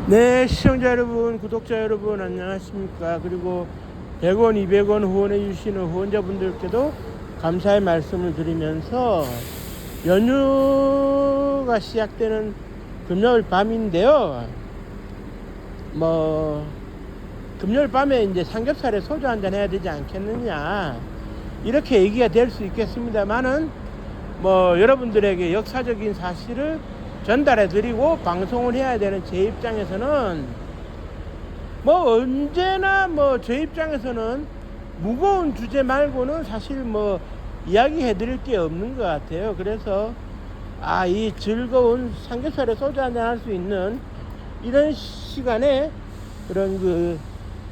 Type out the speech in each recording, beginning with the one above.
네, 시청자 여러분, 구독자 여러분, 안녕하십니까. 그리고 100원, 200원 후원해 주시는 후원자분들께도 감사의 말씀을 드리면서 연휴가 시작되는 금요일 밤인데요. 금요일 밤에 이제 삼겹살에 소주 한잔 해야 되지 않겠느냐, 이렇게 얘기가 될 수 있겠습니다만은, 여러분들에게 역사적인 사실을 전달해 드리고 방송을 해야 되는 제 입장에서는 언제나 제 입장에서는 무거운 주제 말고는 사실 이야기해 드릴 게 없는 것 같아요. 그래서 이 즐거운 삼겹살에 소주 한잔 할 수 있는 이런 시간에 그런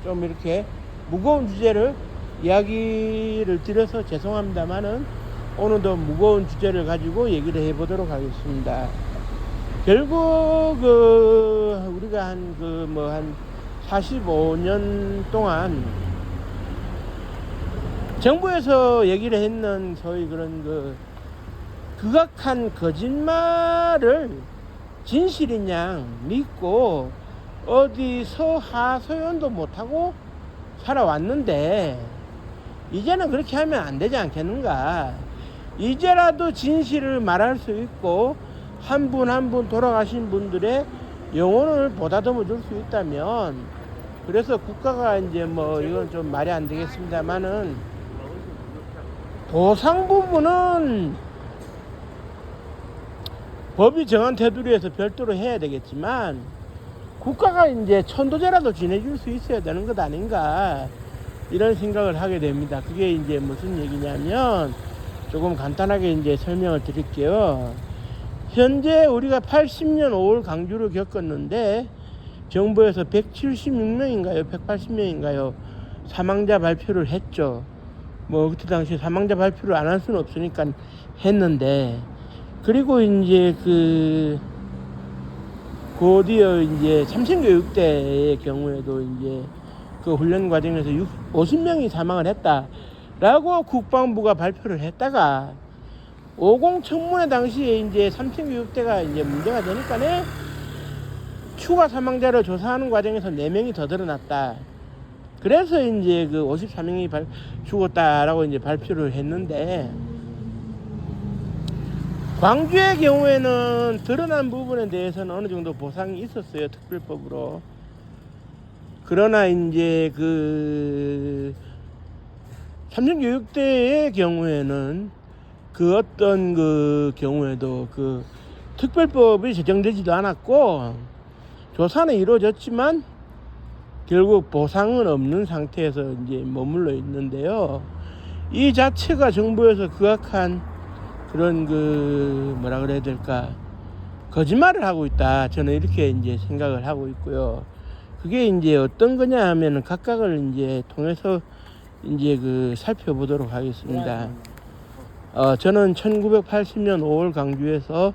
좀 이렇게 무거운 주제를 이야기를 드려서 죄송합니다만은, 오늘도 무거운 주제를 가지고 얘기를 해보도록 하겠습니다. 결국 우리가 한 45년 동안 정부에서 얘기를 했는 소위 그런 극악한 거짓말을 진실인 양 믿고 어디서 하소연도 못하고 살아왔는데, 이제는 그렇게 하면 안 되지 않겠는가. 이제라도 진실을 말할 수 있고 한 분 한 분 돌아가신 분들의 영혼을 보다듬어 줄 수 있다면, 그래서 국가가 이제 이건 좀 말이 안 되겠습니다만은, 보상 부분은 법이 정한 테두리에서 별도로 해야 되겠지만, 국가가 이제 천도제라도 지내줄 수 있어야 되는 것 아닌가, 이런 생각을 하게 됩니다. 그게 이제 무슨 얘기냐면, 조금 간단하게 이제 설명을 드릴게요. 현재 우리가 80년 5월 강주를 겪었는데, 정부에서 176명인가요 180명인가요 사망자 발표를 했죠. 그때 당시 사망자 발표를 안 할 수는 없으니까 했는데, 그리고 이제 곧이어 이제 참신교육대의 경우에도 이제 그 훈련 과정에서 50명이 사망을 했다라고 국방부가 발표를 했다가, 50 청문회 당시에 이제 참신교육대가 이제 문제가 되니까네, 추가 사망자를 조사하는 과정에서 4명이 더 드러났다. 그래서 이제 54명이 죽었다라고 이제 발표를 했는데, 광주의 경우에는 드러난 부분에 대해서는 어느 정도 보상이 있었어요, 특별법으로. 그러나 이제 참신교육대의 경우에는 어떤 경우에도 특별법이 제정되지도 않았고, 조사는 이루어졌지만 결국 보상은 없는 상태에서 이제 머물러 있는데요. 이 자체가 정부에서 극악한 그런 뭐라 그래야 될까, 거짓말을 하고 있다, 저는 이렇게 이제 생각을 하고 있고요. 그게 이제 어떤 거냐 하면은 각각을 이제 통해서 이제 살펴보도록 하겠습니다. 저는 1980년 5월 강주에서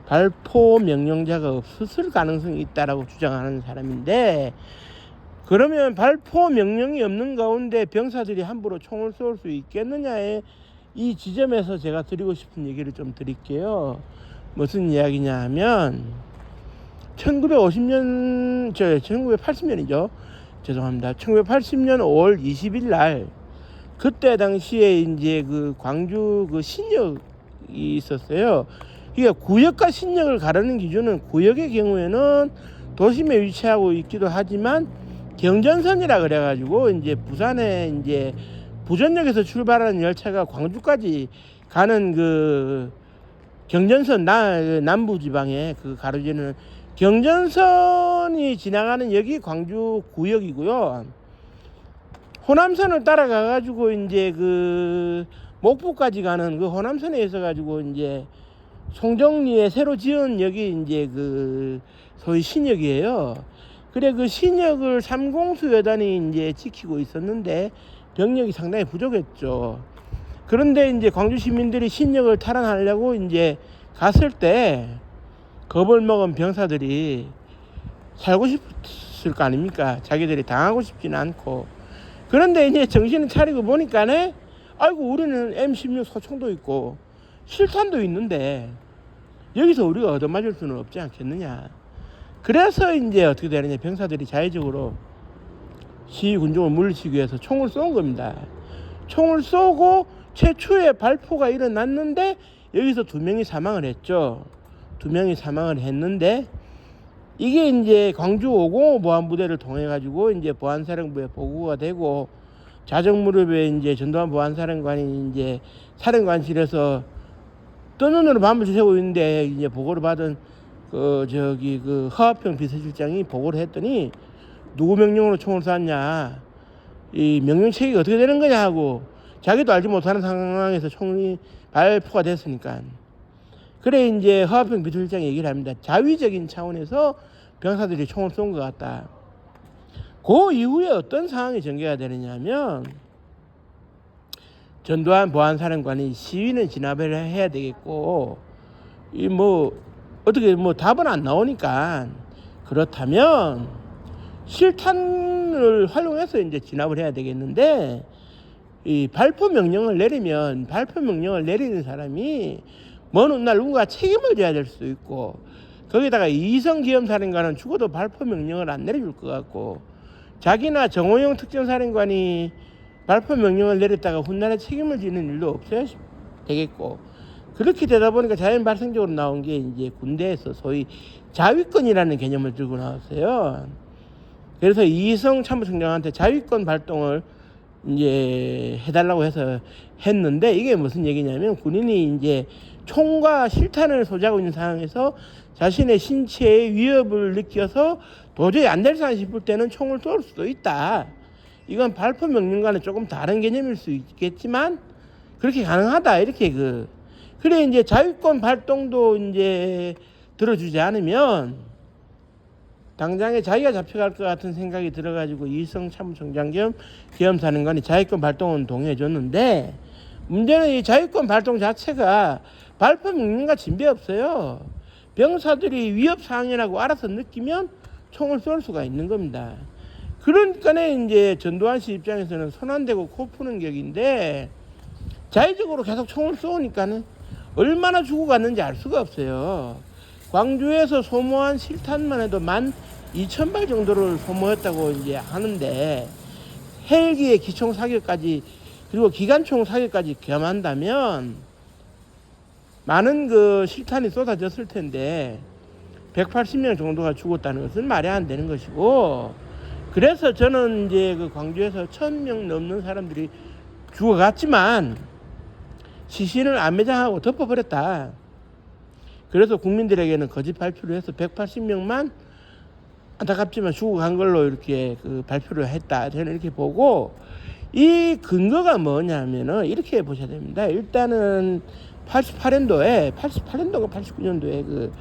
발포 명령자가 없었을 가능성이 있다라고 주장하는 사람인데, 그러면 발포 명령이 없는 가운데 병사들이 함부로 총을 쏠 수 있겠느냐에, 이 지점에서 제가 드리고 싶은 얘기를 좀 드릴게요. 무슨 이야기냐 하면, 1980년이죠. 죄송합니다. 1980년 5월 20일 날, 그때 당시에 이제 광주 신역이 있었어요. 그러니까 구역과 신역을 가르는 기준은, 구역의 경우에는 도심에 위치하고 있기도 하지만 경전선이라 그래가지고, 이제 부산에 이제 부전역에서 출발하는 열차가 광주까지 가는 경전선, 남부 지방에 가로지르는 경전선이 지나가는 역이 광주 구역이고요. 호남선을 따라가가지고 이제 목포까지 가는 호남선에 있어가지고 이제 송정리에 새로 지은 역이 이제 소위 신역이에요. 그래, 신역을 삼공수여단이 이제 지키고 있었는데 병력이 상당히 부족했죠. 그런데 이제 광주 시민들이 신역을 탈환하려고 이제 갔을 때, 겁을 먹은 병사들이 살고 싶을 거 아닙니까? 자기들이 당하고 싶지는 않고. 그런데 이제 정신을 차리고 보니까네, 아이고, 우리는 M16 소총도 있고 실탄도 있는데 여기서 우리가 얻어맞을 수는 없지 않겠느냐. 그래서 이제 어떻게 되느냐, 병사들이 자의적으로 시위 군중을 물리치기 위해서 총을 쏜 겁니다. 총을 쏘고 최초의 발포가 일어났는데 여기서 2명이 사망을 했죠. 2명이 사망을 했는데 이게 이제 광주 505 보안부대를 통해 가지고 이제 보안사령부에 보고가 되고, 자정무렵에 이제 전두환 보안사령관이 이제 사령관실에서 뜬 눈으로 밤을 새고 있는데 이제 보고를 받은 그 허화평 비서실장이 보고를 했더니 누구 명령으로 총을 쐈냐, 이 명령 체계가 어떻게 되는 거냐 하고, 자기도 알지 못하는 상황에서 총이 발포가 됐으니까. 그래 이제 허화평 비서실장이 얘기를 합니다. 자위적인 차원에서 병사들이 총을 쏜 것 같다. 그 이후에 어떤 상황이 전개가 되느냐 하면, 전두환 보안사령관이 시위는 진압을 해야 되겠고, 이 어떻게 답은 안 나오니까, 그렇다면 실탄을 활용해서 이제 진압을 해야 되겠는데, 이 발포 명령을 내리면 발포 명령을 내리는 사람이 먼 훗날 누군가 책임을 져야 될 수도 있고, 거기다가 이성 기염사령관은 죽어도 발포 명령을 안 내려줄 것 같고, 자기나 정호영 특전사령관이 발포 명령을 내렸다가 훗날에 책임을 지는 일도 없어야 되겠고, 그렇게 되다 보니까 자연 발생적으로 나온 게 이제 군대에서 소위 자위권이라는 개념을 들고 나왔어요. 그래서 이성 참모총장한테 자위권 발동을 이제 해달라고 해서 했는데, 이게 무슨 얘기냐면, 군인이 이제 총과 실탄을 소지하고 있는 상황에서 자신의 신체에 위협을 느껴서 도저히 안 될 상황 싶을 때는 총을 쏠 수도 있다. 이건 발포 명령과는 조금 다른 개념일 수 있겠지만 그렇게 가능하다. 이렇게 그래 이제 자위권 발동도 이제 들어주지 않으면 당장에 자기가 잡혀갈 것 같은 생각이 들어가지고 이성 참모총장 겸 기염사령관이 자위권 발동은 동의해줬는데, 문제는 이 자위권 발동 자체가 발포 명령과 진배 없어요. 병사들이 위협 상황이라고 알아서 느끼면 총을 쏠 수가 있는 겁니다. 그러니까 이제 전두환 씨 입장에서는 손 안 대고 코 푸는 격인데, 자의적으로 계속 총을 쏘니까는 얼마나 죽어갔는지 알 수가 없어요. 광주에서 소모한 실탄만 해도 12,000발 정도를 소모했다고 이제 하는데, 헬기의 기총 사격까지 그리고 기관총 사격까지 겸한다면 많은 실탄이 쏟아졌을 텐데 180명 정도가 죽었다는 것은 말이 안 되는 것이고, 그래서 저는 이제 광주에서 1,000명 넘는 사람들이 죽어갔지만 시신을 안매장하고 덮어버렸다. 그래서 국민들에게는 거짓 발표를 해서 180명만 안타깝지만 죽어간 걸로 이렇게 발표를 했다. 저는 이렇게 보고, 이 근거가 뭐냐면은 이렇게 보셔야 됩니다. 일단은 88년도가 89년도에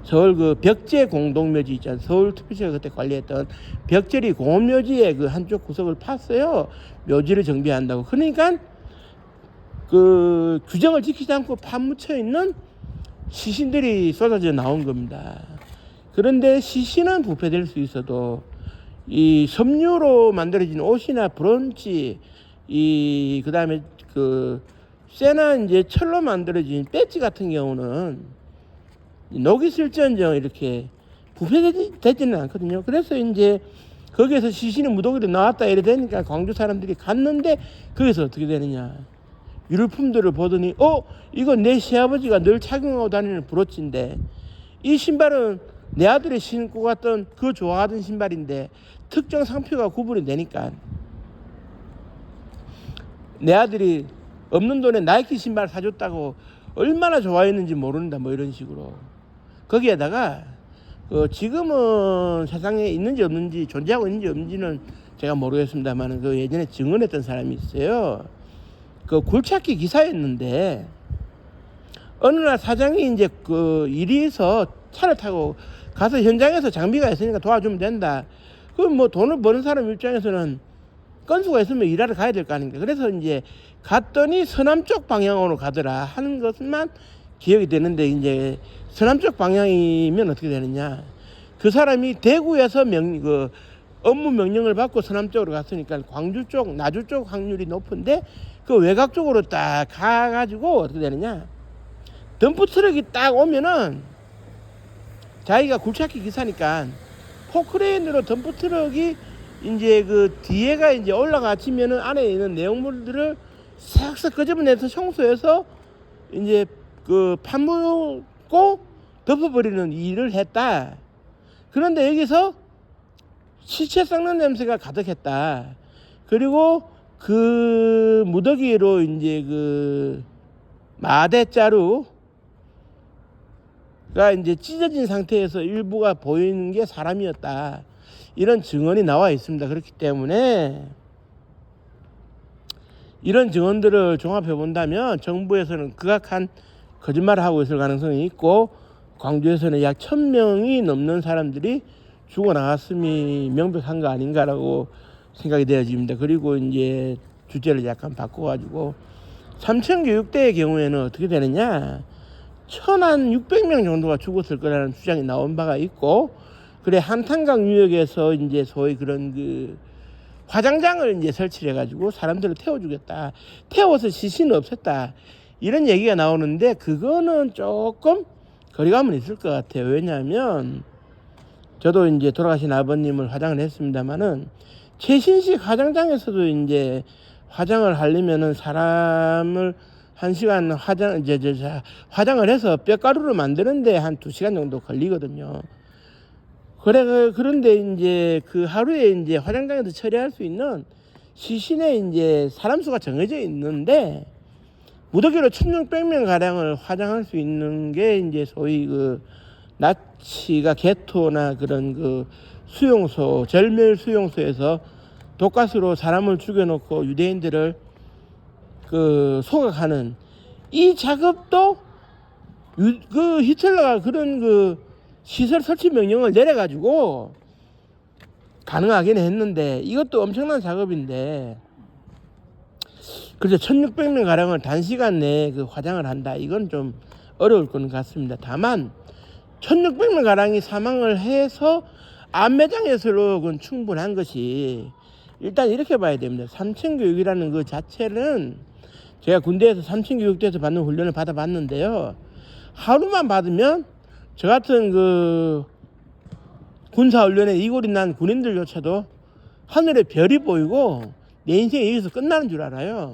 서울 벽제 공동묘지 있잖아요. 서울특별시가 그때 관리했던 벽제리 공원묘지의 한쪽 구석을 팠어요. 묘지를 정비한다고. 그러니까 규정을 지키지 않고 파묻혀 있는 시신들이 쏟아져 나온 겁니다. 그런데 시신은 부패될 수 있어도 이 섬유로 만들어진 옷이나 브론치, 그다음에 쇠나 이제 철로 만들어진 배지 같은 경우는 녹이 슬지언정 이렇게 부패되지는 않거든요. 그래서 이제 거기에서 시신이 무더기로 나왔다 이래 되니까 광주 사람들이 갔는데, 거기서 어떻게 되느냐, 유류품들을 보더니 이거 내 시아버지가 늘 착용하고 다니는 브로치인데, 이 신발은 내 아들이 신고 갔던 좋아하던 신발인데 특정 상표가 구분이 되니까 내 아들이 없는 돈에 나이키 신발 사줬다고 얼마나 좋아했는지 모른다, 이런 식으로. 거기에다가 지금은 세상에 있는지 없는지, 존재하고 있는지 없는지는 제가 모르겠습니다만, 예전에 증언했던 사람이 있어요. 굴착기 기사였는데 어느 날 사장이 이제 일이 있어 차를 타고 가서 현장에서 장비가 있으니까 도와주면 된다. 돈을 버는 사람 입장에서는 건수가 있으면 일하러 가야 될 거 아닙니까? 그래서 이제 갔더니 서남쪽 방향으로 가더라 하는 것만 기억이 되는데, 이제 서남쪽 방향이면 어떻게 되느냐, 그 사람이 대구에서 업무 명령을 받고 서남쪽으로 갔으니까 광주 쪽, 나주 쪽 확률이 높은데, 외곽 쪽으로 딱 가가지고 어떻게 되느냐, 덤프트럭이 딱 오면은 자기가 굴착기 기사니까 포크레인으로 덤프트럭이 이제 그 뒤에가 이제 올라가치면은 안에 있는 내용물들을 싹싹 끄집어내서 청소해서 이제 그 파묻고 덮어버리는 일을 했다. 그런데 여기서 시체 썩는 냄새가 가득했다. 그리고 그 무더기로 이제 그 마대자루가 이제 찢어진 상태에서 일부가 보이는 게 사람이었다. 이런 증언이 나와 있습니다. 그렇기 때문에 이런 증언들을 종합해 본다면 정부에서는 극악한 거짓말을 하고 있을 가능성이 있고, 광주에서는 약 1000명이 넘는 사람들이 죽어나갔음이 명백한 거 아닌가라고 생각이 되어집니다. 그리고 이제 주제를 약간 바꿔가지고 삼천교육대의 경우에는 어떻게 되느냐, 1600명 정도가 죽었을 거라는 주장이 나온 바가 있고, 그래 한탄강 유역에서 이제 소위 그런 그 화장장을 이제 설치를 해가지고 사람들을 태워주겠다, 태워서 시신을 없앴다, 이런 얘기가 나오는데 그거는 조금 거리감은 있을 것 같아요. 왜냐하면 저도 이제 돌아가신 아버님을 화장을 했습니다만은 최신식 화장장에서도 이제 화장을 하려면은 사람을 1시간 화장을 해서 뼈가루를 만드는데 한 2시간 정도 걸리거든요. 그런데 이제 그 하루에 이제 화장장에서 처리할 수 있는 시신에 이제 사람 수가 정해져 있는데, 무더기로 1600명 가량을 화장할 수 있는 게 이제 소위 그 나치가 게토나 그런 그 수용소, 절멸 수용소에서 독가스로 사람을 죽여놓고 유대인들을 그 소각하는 이 작업도 그 히틀러가 그런 그 시설 설치 명령을 내려가지고 가능하긴 했는데, 이것도 엄청난 작업인데, 그래서 1600명 가량을 단시간 내에 그 화장을 한다, 이건 좀 어려울 것 같습니다. 다만 1600명 가량이 사망을 해서 안매장에서로 그건 충분한 것이, 일단 이렇게 봐야 됩니다. 삼천교육이라는 그 자체는 제가 군대에서 삼천교육대에서 받는 훈련을 받아봤는데요, 하루만 받으면 저 같은 그 군사훈련에 이골이 난 군인들조차도 하늘에 별이 보이고 내 인생이 여기서 끝나는 줄 알아요.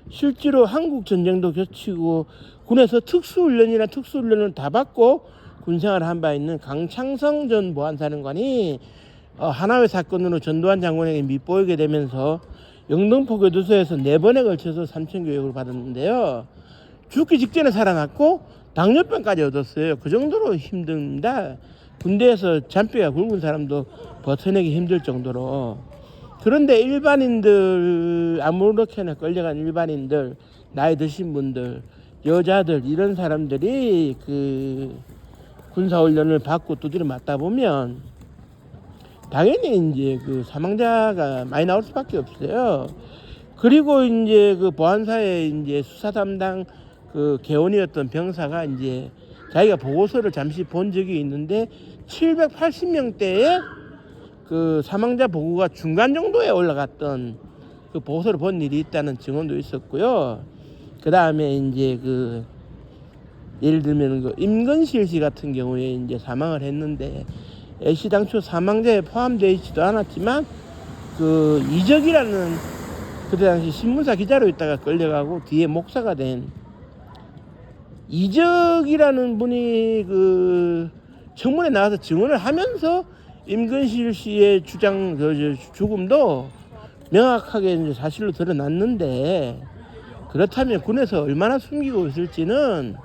실제로 한국전쟁도 겹치고 군에서 특수훈련이나 특수훈련을 다 받고 군생활을 한 바 있는 강창성 전 보안사령관이 하나회 사건으로 전두환 장군에게 밉보이게 되면서 영등포 교도소에서 4번에 걸쳐서 삼천교육을 받았는데요, 죽기 직전에 살아났고 당뇨병까지 얻었어요. 그 정도로 힘듭니다. 군대에서 잔뼈가 굵은 사람도 버텨내기 힘들 정도로. 그런데 일반인들, 아무렇게나 끌려간 일반인들, 나이 드신 분들, 여자들, 이런 사람들이 그 군사훈련을 받고 두드려 맞다 보면 당연히 이제 그 사망자가 많이 나올 수밖에 없어요. 그리고 이제 그 보안사의 이제 수사 담당 그 개원이었던 병사가 이제 자기가 보고서를 잠시 본 적이 있는데 780명대의 그 사망자 보고가 중간 정도에 올라갔던 그 보고서를 본 일이 있다는 증언도 있었고요. 그 다음에 이제 그 예를 들면 그 임근실 씨 같은 경우에 이제 사망을 했는데, 애시당초 사망자에 포함되어 있지도 않았지만 그 이적이라는, 그때 당시 신문사 기자로 있다가 끌려가고 뒤에 목사가 된 이적이라는 분이 그 청문회 나와서 증언을 하면서 임근실 씨의 죽음도 명확하게 이제 사실로 드러났는데, 그렇다면 군에서 얼마나 숨기고 있을지는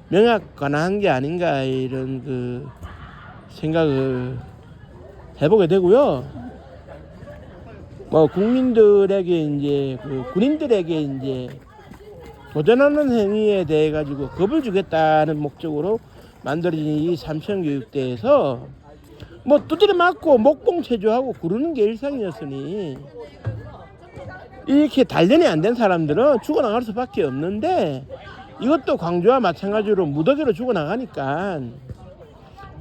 명확관한 게 아닌가, 이런 그 생각을 해보게 되고요. 뭐 국민들에게 이제 그 군인들에게 이제 도전하는 행위에 대해 가지고 겁을 주겠다는 목적으로 만들어진 이 삼천교육대에서 뭐 두드려 맞고 목봉 체조하고 그러는 게 일상이었으니, 이렇게 단련이 안 된 사람들은 죽어나갈 수밖에 없는데, 이것도 광주와 마찬가지로 무더기로 죽어나가니까,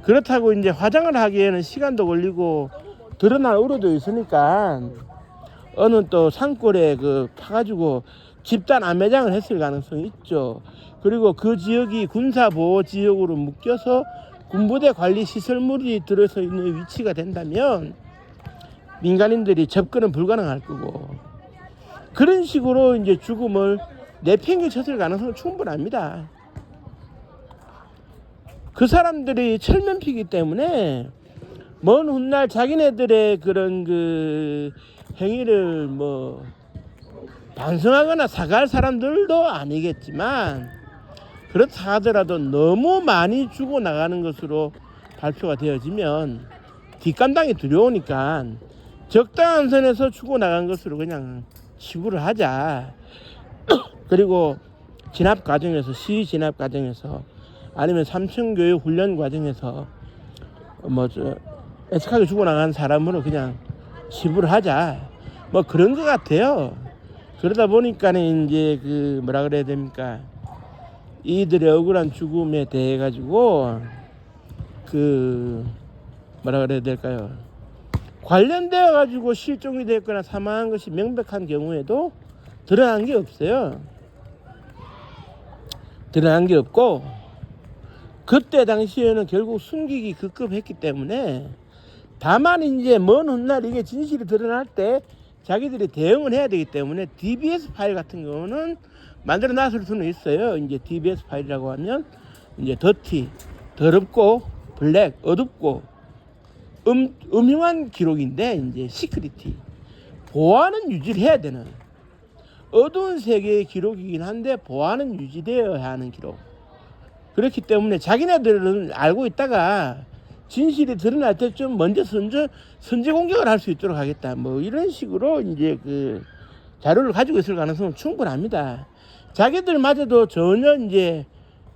그렇다고 이제 화장을 하기에는 시간도 걸리고 드러날 우려도 있으니까 어느 또 산골에 그 파가지고 집단 안매장을 했을 가능성이 있죠. 그리고 그 지역이 군사보호 지역으로 묶여서 군부대 관리 시설물이 들어서 있는 위치가 된다면 민간인들이 접근은 불가능할 거고, 그런 식으로 이제 죽음을 내팽개쳤을 가능성은 충분합니다. 그 사람들이 철면피기 때문에 먼 훗날 자기네들의 그런 그 행위를 뭐 반성하거나 사과할 사람들도 아니겠지만, 그렇다 하더라도 너무 많이 죽어나가는 것으로 발표가 되어지면 뒷감당이 두려우니까 적당한 선에서 죽어나간 것으로 그냥 치부를 하자. 그리고 진압 과정에서, 시위 진압 과정에서, 아니면 삼층교육 훈련 과정에서 애석하게 죽어나간 사람으로 그냥 치부를 하자, 뭐 그런 것 같아요. 그러다 보니까는 이제 그 뭐라 그래야 됩니까, 이들의 억울한 죽음에 대해 가지고 그 뭐라 그래야 될까요, 관련되어 가지고 실종이 됐거나 사망한 것이 명백한 경우에도 드러난 게 없어요. 드러난 게 없고, 그때 당시에는 결국 숨기기 급급했기 때문에, 다만 이제 먼 훗날 이게 진실이 드러날 때 자기들이 대응을 해야 되기 때문에 DBS 파일 같은 경우는 만들어 놨을 수는 있어요. 이제 DBS 파일이라고 하면 이제 더티, 더럽고 블랙, 어둡고 음흉한 기록인데, 이제 시크리티, 보안은 유지를 해야 되는 어두운 세계의 기록이긴 한데 보안은 유지되어야 하는 기록. 그렇기 때문에 자기네들은 알고 있다가 진실이 드러날 때쯤 먼저 선제 공격을 할 수 있도록 하겠다, 뭐 이런 식으로 이제 그 자료를 가지고 있을 가능성은 충분합니다. 자기들마저도 전혀 이제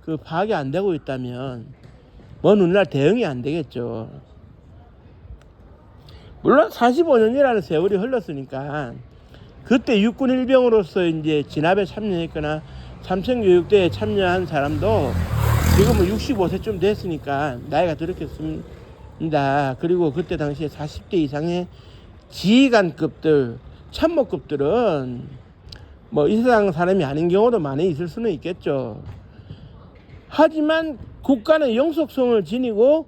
그 파악이 안 되고 있다면 먼 훗날 대응이 안 되겠죠. 물론 45년이라는 세월이 흘렀으니까 그때 육군 일병으로서 이제 진압에 참여했거나 참청교육대에 참여한 사람도 지금은 65세쯤 됐으니까 나이가 들었겠습니다. 그리고 그때 당시에 40대 이상의 지휘관급들, 참모급들은 뭐 이 세상 사람이 아닌 경우도 많이 있을 수는 있겠죠. 하지만 국가는 영속성을 지니고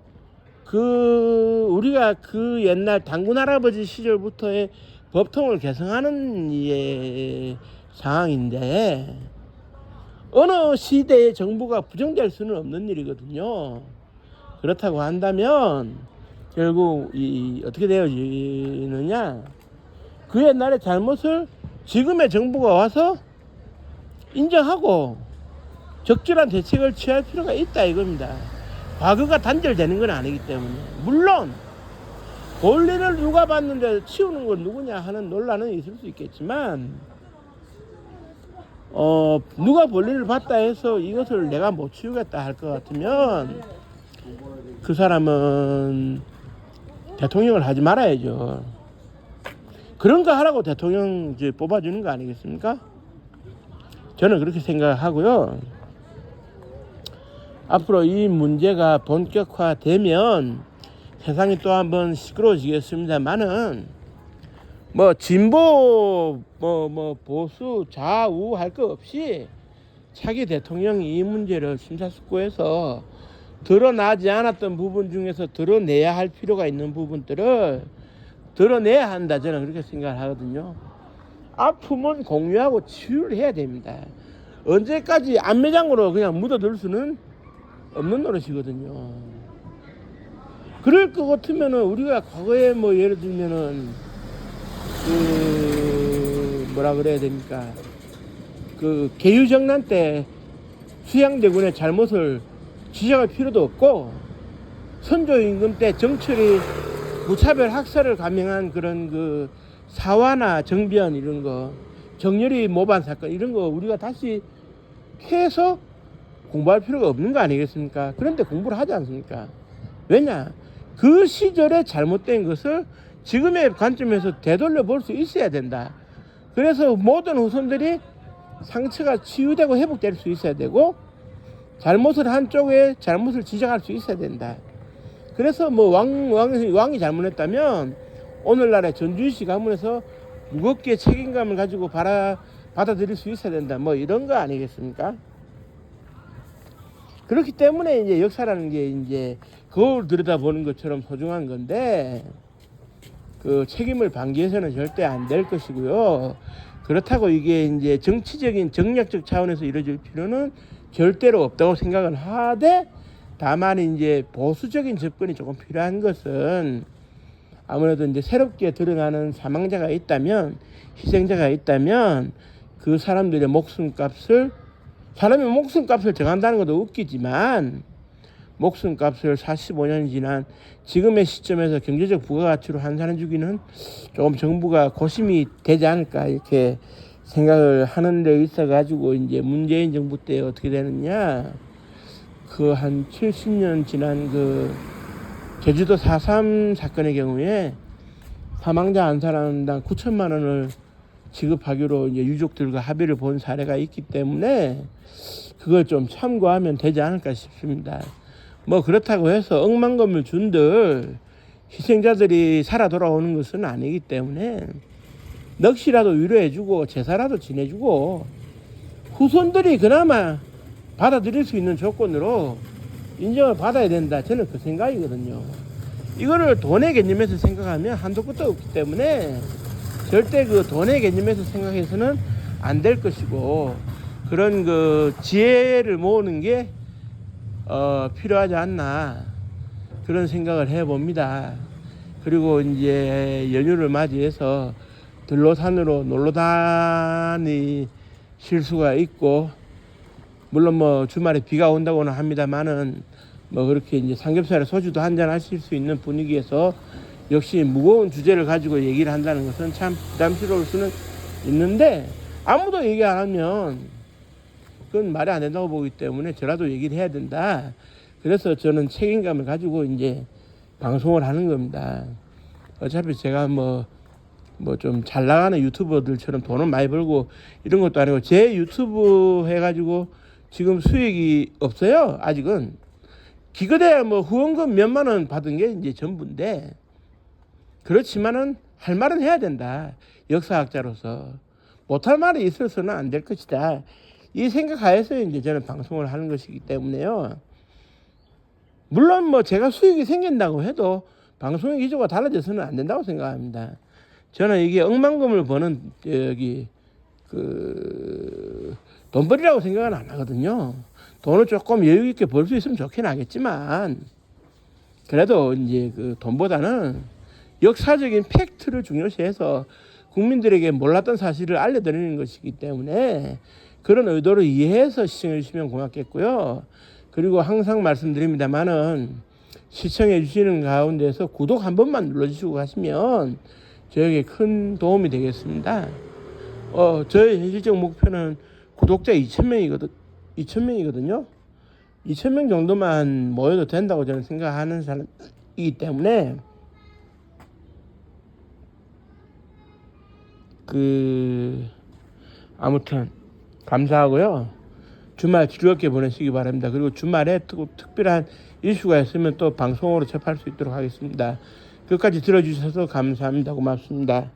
우리가 그 옛날 당군 할아버지 시절부터의 법통을 개성하는 상황인데, 어느 시대의 정부가 부정될 수는 없는 일이거든요. 그렇다고 한다면 결국 어떻게 되어지느냐, 그 옛날의 잘못을 지금의 정부가 와서 인정하고 적절한 대책을 취할 필요가 있다 이겁니다. 과거가 단절되는 건 아니기 때문에. 물론 권리를 누가 받는데 치우는 건 누구냐 하는 논란은 있을 수 있겠지만, 누가 권리를 받다 해서 이것을 내가 못 치우겠다 할 것 같으면 그 사람은 대통령을 하지 말아야죠. 그런 거 하라고 대통령 이제 뽑아주는 거 아니겠습니까? 저는 그렇게 생각하고요. 앞으로 이 문제가 본격화되면 세상이 또 한번 시끄러워지겠습니다만은, 뭐 진보 보수 좌우 할 거 없이 차기 대통령이 이 문제를 심사숙고해서 드러나지 않았던 부분 중에서 드러내야 할 필요가 있는 부분들을 드러내야 한다, 저는 그렇게 생각을 하거든요. 아픔은 공유하고 치유를 해야 됩니다. 언제까지 안매장으로 그냥 묻어둘 수는 없는 노릇이거든요. 그럴 것 같으면은 우리가 과거에 뭐 예를 들면은 뭐라 그래야 됩니까, 개유정난 때 수양대군의 잘못을 지적할 필요도 없고, 선조임금 때 정철이 무차별 학살을 감행한 그런 사화나 정변 이런 거, 정렬이 모반 사건 이런 거 우리가 다시 해서 공부할 필요가 없는 거 아니겠습니까? 그런데 공부를 하지 않습니까? 왜냐? 그 시절에 잘못된 것을 지금의 관점에서 되돌려 볼 수 있어야 된다. 그래서 모든 후손들이 상처가 치유되고 회복될 수 있어야 되고, 잘못을 한 쪽에 잘못을 지적할 수 있어야 된다. 그래서 뭐 왕이 잘못했다면 오늘날의 전주시 가문에서 무겁게 책임감을 가지고 받아들일 수 있어야 된다, 뭐 이런 거 아니겠습니까? 그렇기 때문에 이제 역사라는 게 이제 거울 들여다보는 것처럼 소중한 건데 그 책임을 방기해서는 절대 안 될 것이고요. 그렇다고 이게 이제 정치적인 정략적 차원에서 이루어질 필요는 절대로 없다고 생각을 하되, 다만 이제 보수적인 접근이 조금 필요한 것은 아무래도 이제 새롭게 드러나는 사망자가 있다면, 희생자가 있다면 그 사람들의 목숨값을, 사람이 목숨값을 정한다는 것도 웃기지만 목숨값을 45년이 지난 지금의 시점에서 경제적 부가가치로 환산해 주기는 조금 정부가 고심이 되지 않을까 이렇게 생각을 하는 데 있어 가지고, 이제 문재인 정부 때 어떻게 되느냐, 그 한 70년 지난 그 제주도 4.3 사건의 경우에 사망자 한 사람당 9천만 원을 지급하기로 이제 유족들과 합의를 본 사례가 있기 때문에 그걸 좀 참고하면 되지 않을까 싶습니다. 뭐 그렇다고 해서 억만금을 준들 희생자들이 살아 돌아오는 것은 아니기 때문에 넋이라도 위로해주고 제사라도 지내주고 후손들이 그나마 받아들일 수 있는 조건으로 인정을 받아야 된다. 저는 그 생각이거든요. 이거를 돈의 개념에서 생각하면 한도 끝도 없기 때문에 절대 그 돈의 개념에서 생각해서는 안 될 것이고, 그런 그 지혜를 모으는 게 필요하지 않나 그런 생각을 해봅니다. 그리고 이제 연휴를 맞이해서 들로산으로 놀러 다니실 수가 있고, 물론 뭐 주말에 비가 온다고는 합니다만은 뭐 그렇게 이제 삼겹살에 소주도 한잔 하실 수 있는 분위기에서 역시 무거운 주제를 가지고 얘기를 한다는 것은 참 부담스러울 수는 있는데, 아무도 얘기 안 하면 그건 말이 안 된다고 보기 때문에 저라도 얘기를 해야 된다. 그래서 저는 책임감을 가지고 이제 방송을 하는 겁니다. 어차피 제가 뭐 좀 잘 나가는 유튜버들처럼 돈을 많이 벌고 이런 것도 아니고, 제 유튜브 해가지고 지금 수익이 없어요. 아직은. 기껏해야 뭐 후원금 몇만 원 받은 게 이제 전부인데, 그렇지만은 할 말은 해야 된다. 역사학자로서 못할 말이 있어서는 안 될 것이다. 이 생각하에서 이제 저는 방송을 하는 것이기 때문에요. 물론 뭐 제가 수익이 생긴다고 해도 방송의 기조가 달라져서는 안 된다고 생각합니다. 저는 이게 억만금을 버는 돈벌이라고 생각은 안 하거든요. 돈을 조금 여유 있게 벌 수 있으면 좋긴 하겠지만, 그래도 이제 그 돈보다는 역사적인 팩트를 중요시해서 국민들에게 몰랐던 사실을 알려드리는 것이기 때문에 그런 의도를 이해해서 시청해 주시면 고맙겠고요. 그리고 항상 말씀드립니다만은 시청해 주시는 가운데서 구독 한 번만 눌러주시고 가시면 저에게 큰 도움이 되겠습니다. 저의 현실적 목표는 구독자 2,000명이거든요. 2,000명 정도만 모여도 된다고 저는 생각하는 사람이기 때문에 아무튼 감사하고요. 주말 즐겁게 보내시기 바랍니다. 그리고 주말에 특별한 이슈가 있으면 또 방송으로 접할 수 있도록 하겠습니다. 끝까지 들어주셔서 감사합니다. 고맙습니다.